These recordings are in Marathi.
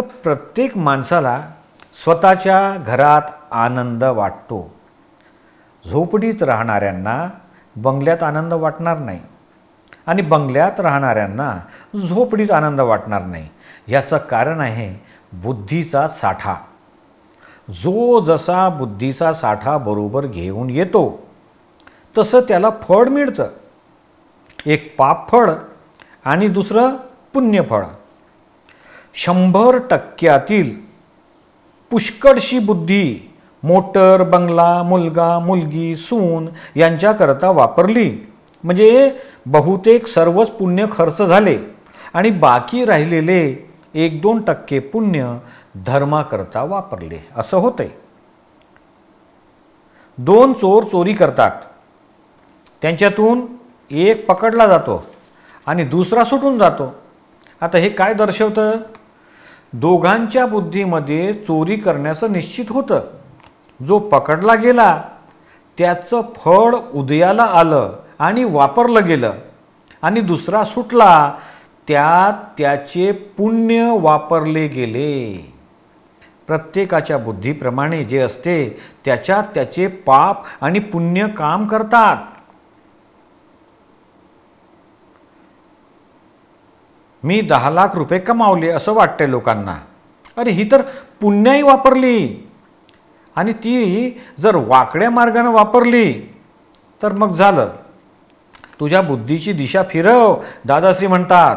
तर प्रत्येक माणसाला स्वतःच्या घरात आनंद वाटतो. झोपडीत राहणाऱ्यांना बंगल्यात आनंद वाटणार नाही आणि बंगल्यात राहणाऱ्यांना झोपडीत आनंद वाटणार नाही. याचं कारण आहे बुद्धीचा साठा. जो जसा बुद्धीचा साठा बरोबर घेऊन येतो तसं त्याला फळ मिळतं. एक पाप फळ आणि दुसरं पुण्यफळ. 100% पुष्कळशी बुद्धी मोटर, बंगला, मुलगा, मुलगी, सून यांच्याकरता वापरली म्हणजे बहुतेक सर्वच पुण्य खर्च झाले आणि बाकी राहिलेले 1-2% पुण्य धर्माकरता वापरले. असं होतंय. 2 चोर चोरी करतात, त्यांच्यातून एक पकडला जातो आणि दुसरा सुटून जातो. आता हे काय दर्शवतं? दोघांच्या बुद्धीमध्ये चोरी करण्याचं निश्चित होतं. जो पकडला गेला त्याचं फळ उदयाला आलं आणि वापरलं गेलं आणि दुसरा सुटला त्यात त्याचे पुण्य वापरले गेले. प्रत्येकाच्या बुद्धीप्रमाणे जे असते त्याच्यात त्याचे पाप आणि पुण्य काम करतात. मी 10 लाख रुपये कमावले असं वाटते लोकांना. अरे ही तर पुण्याही वापरली आणि ती जर वाकड्या मार्गाने वापरली तर मग झालं. तुझ्या बुद्धीची दिशा फिरव. दादाश्री म्हणतात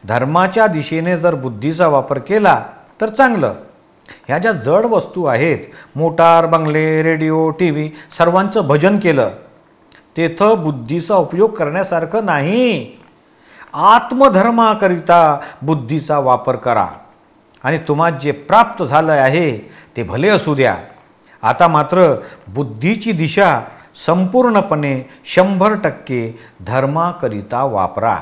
धर्माच्या दिशेने जर बुद्धीचा वापर केला तर चांगलं. ह्या ज्या जड वस्तू आहेत, मोटार, बंगले, रेडिओ, टी व्ही, सर्वांचं भजन केलं, तेथं बुद्धीचा उपयोग करण्यासारखं नाही. आत्मधर्माकरिता बुद्धीचा वापर करा आणि तुम्हाला जे प्राप्त झालं आहे ते भले असू द्या. आता मात्र बुद्धीची दिशा संपूर्णपणे 100% धर्माकरिता वापरा.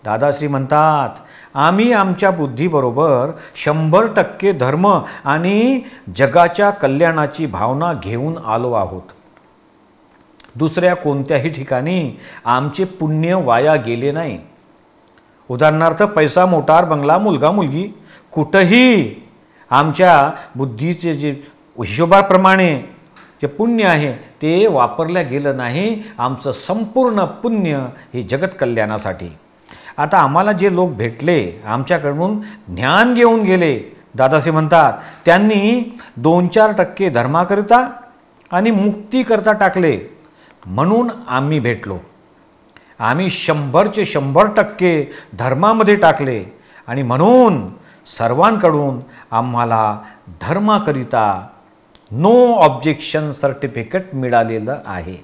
दादाश्री म्हणतात आम्ही आमच्या बुद्धीबरोबर 100% धर्म आणि जगाच्या कल्याणाची भावना घेऊन आलो आहोत. दुसऱ्या कोणत्याही ठिकाणी आमचे पुण्य वाया गेले नाही. उदाहरणार्थ पैसा, मोटार, बंगला, मुलगा, मुलगी, कुठंही आमच्या बुद्धीचे जे हिशोबाप्रमाणे जे पुण्य आहे ते वापरलं गेलं नाही. आमचं संपूर्ण पुण्य हे जगत कल्याणासाठी. आता आम्हाला जे लोक भेटले, आमच्याकडून ज्ञान घेऊन गेले, दादाश्री म्हणतात त्यांनी 2-4% धर्माकरिता आणि मुक्तीकरता टाकले म्हणून आम्ही भेटलो. आम्ही 100चे 100% धर्मामध्ये टाकले आणि म्हणून सर्वांकडून आम्हाला धर्माकरिता नो ऑब्जेक्शन सर्टिफिकेट मिळालेलं आहे.